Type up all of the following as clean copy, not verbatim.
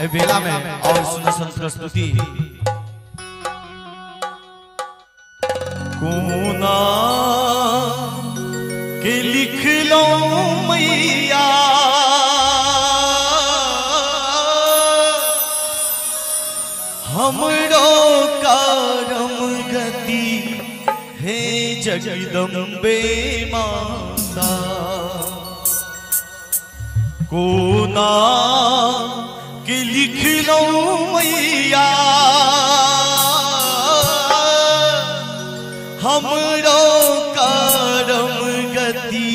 बेला में और सुन प्रस्तुति कोना के लिख लो मैया हमरो करम गति हे जगदम्बे माता कोना के लिख लो मैया हमरो करम गति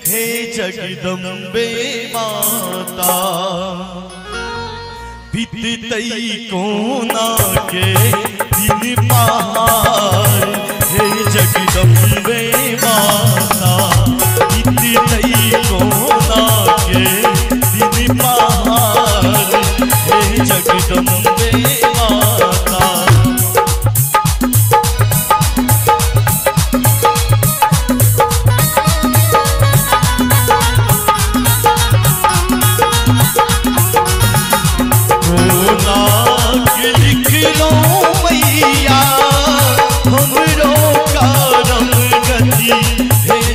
हे जगदम्बे माता बीतई कोना के दिन पहाड़ हे जगदम्बे माता बीतई कोना के दिन पहाड़ हे जगदम्बे माता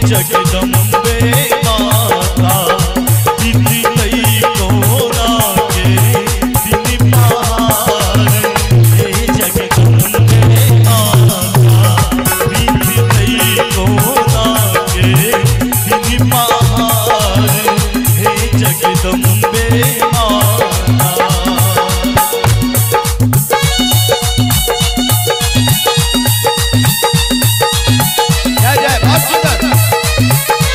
जगदम्बे माता बीतई कोना के दिन पहाड़ हे जगदम्बे माता बीतई कोना के दिन पहाड़ हे जगदम्बे माता जय जय बहुत सुंदर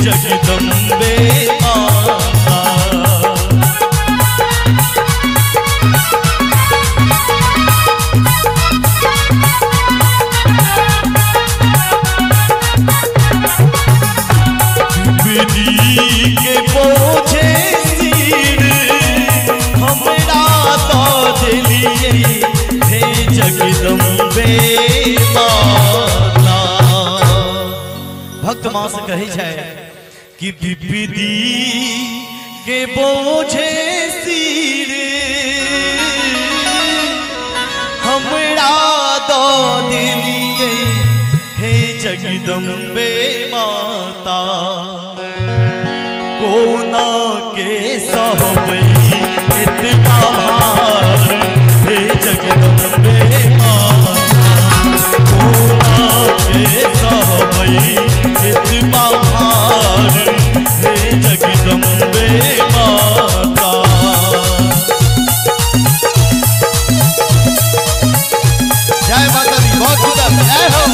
जगदम्बे माता विधि के बोझे सिर हमरा तो दिलिए हे जगदम्बे माता भक्त मां से कही जाए कि विधि के बोझे सिर हमरा दो दिलिए हे जगदम्बे माता कोना के सहबै इतना हे जगदम्बे माता कोना के सहबै इतना हे जगदम्बे माता जय माता दी बहुत सुंदर जय हो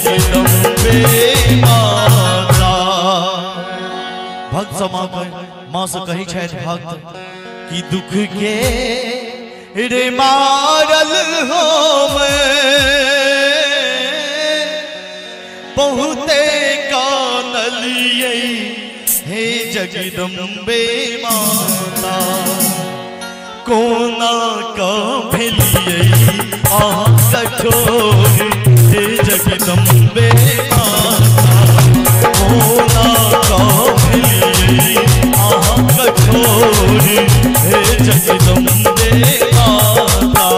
जगदम्बे माता। भक्त समा माँ से कही छे भक्त कि दुख के रे मारल हो बहुते कानलिए हे जगदम्बे माता। कोना का भेलिए आह कठोर हे जगदम्बे माता। कोना का भेलिए आह कठोर हे जगदम्बे माता।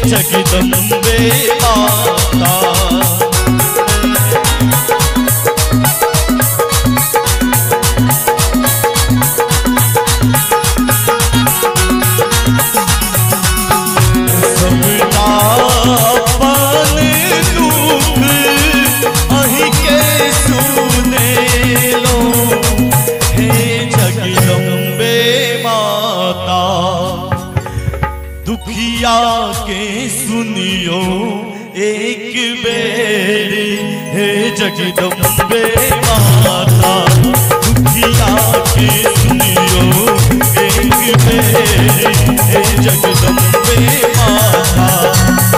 जगदम्बे माता। सबटा अपन दुख अहि के सुने लो हे जगदम्बे माता। दुखिया के सुनियो एक बेर हे जगदम्बे माता। दुखिया के सुनियो एक बेर हे जगदम्बे माता।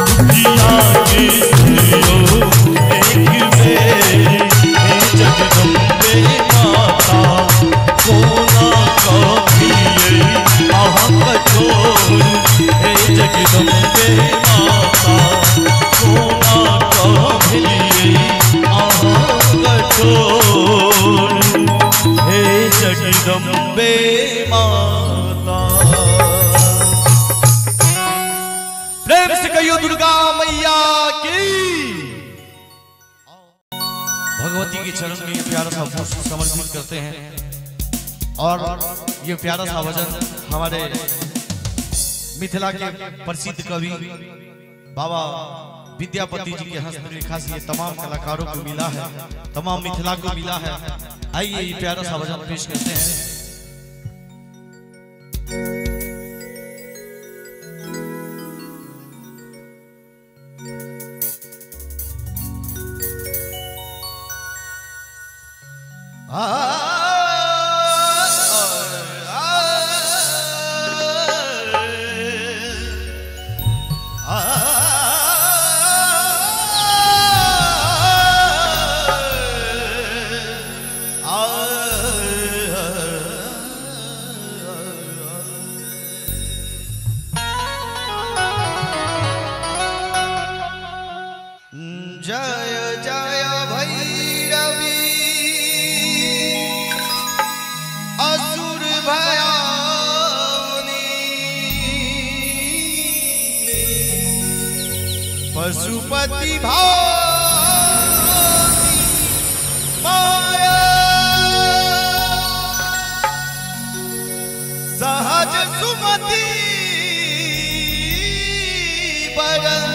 दुखिया के सुनियो एक बेर हे जगदम्बे माता। कोना का भेलिए आह कठोर हे जगदम्बे माता। कोना का भेलिए आह कठोर हे जगदम्बे माता। प्रेम से कहियो दुर्गा मैया की। भगवती के चरण में ये प्यारा सा पुष्प समर्पित करते हैं और ये प्यारा सा भजन हमारे मिथिला के प्रसिद्ध कवि बाबा विद्यापति जी के हस्तरेखा से ये तमाम कलाकारों को मिला है, तमाम मिथिला को मिला है। आइए ये प्यारा सा भजन पेश करते हैं। जय जय भैरवी असुर भयानी पशुपति भानी माया सहज सुमति बरन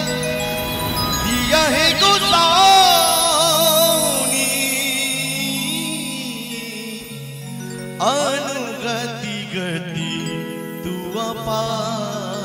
यही गुसानी अनुगति गति तू अपाया।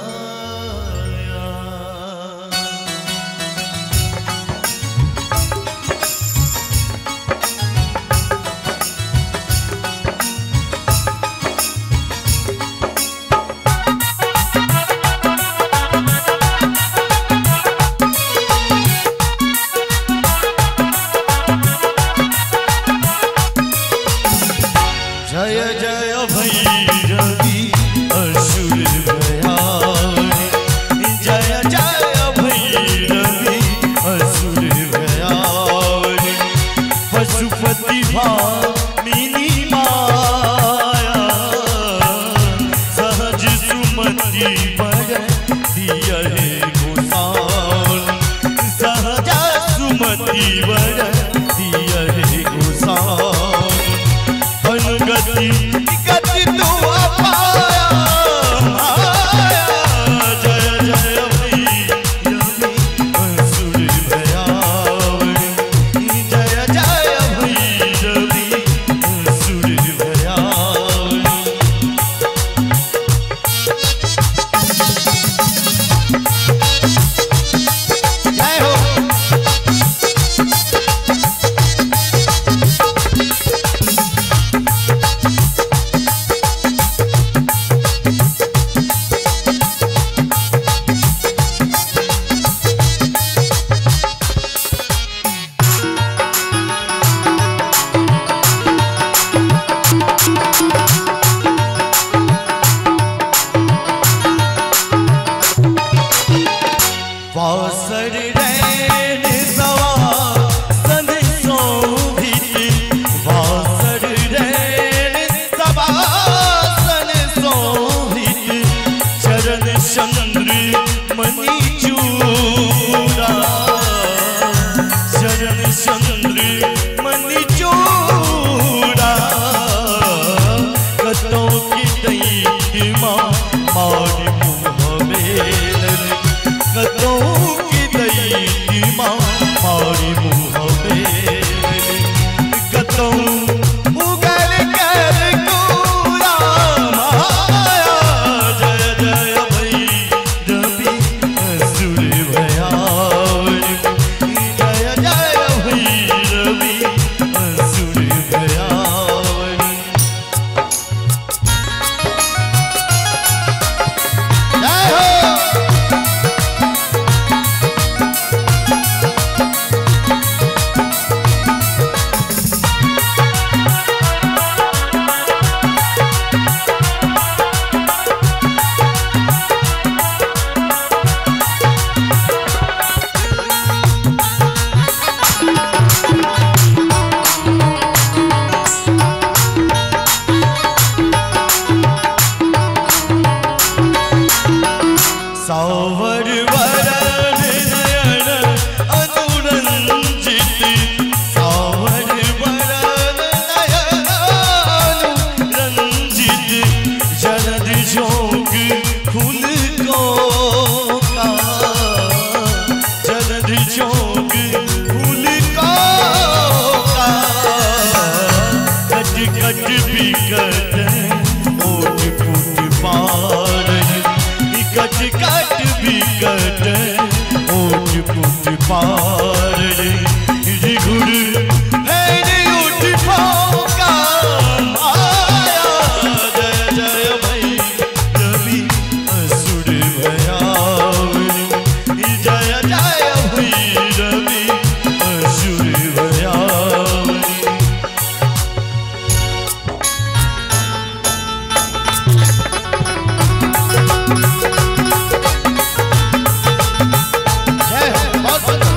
सुमति वर दिया है गोसाल सहजा सुमति वर दिया है गोसाल अनुगति गति तू अपाया जय जय भैरवी असुर भयावनी जय जय भैरवी असुर भयावनी। जय हो वासर रैन सवार सन शोभित वासर रैन सवार सन शोभित चरण चंद्र मणि चूड़ा चरण चंद्र मणि चूड़ा कतों की दैत्य मारी मुँह बेलन कतों की दैत्य मारी मुँह बेलन कतों उगल कर कूड़ा माया जय जय भैरवी असुर भयावनी जय जय भैरवी असुर भयावनी। जय हो सावर वरण नयन अनुरंजित सावर वरण नयन अनुरंजित जलद जोग खुल को का जलद जोग खुल को का कट कट बिकट ओट फुट पार कट कट बिकट ओट फुट पार घुर उठ फोका आया जय जय भैरवी असुर भयावनी जय जय भैरवी असुर भयावनी। जय हो बहुत सुंदर।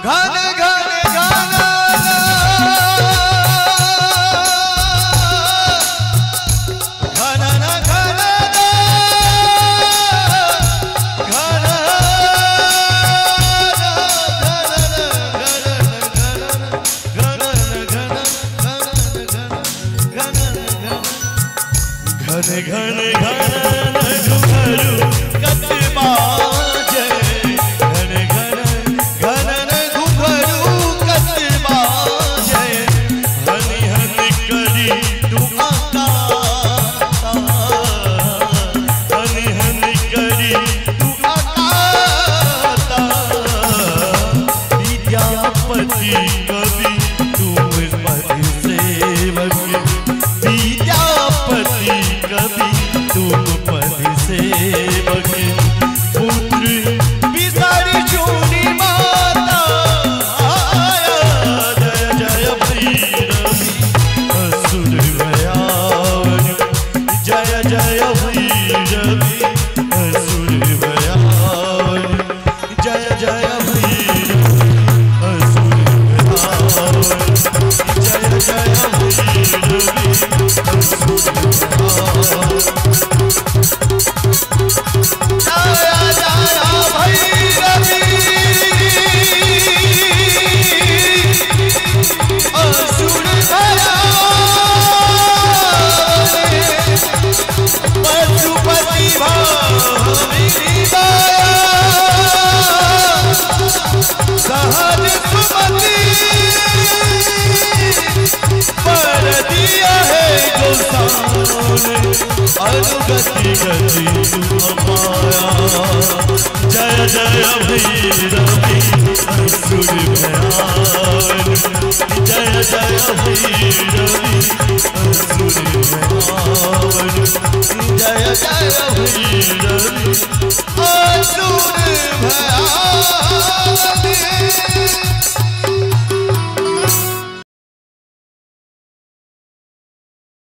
घन घन घन घन घन घन घन घन घुघरू कत बाजे घन घन घन घुघरू कत बाजे हनि हनि करी तू आता हनि हनि करी तू आता विद्यापति कवि तुम पद सेवक विद्या अनुगति गति माया जय जय भैरवी असुर भयान जय जय भैरवी असुर भयान जय जय भैरवी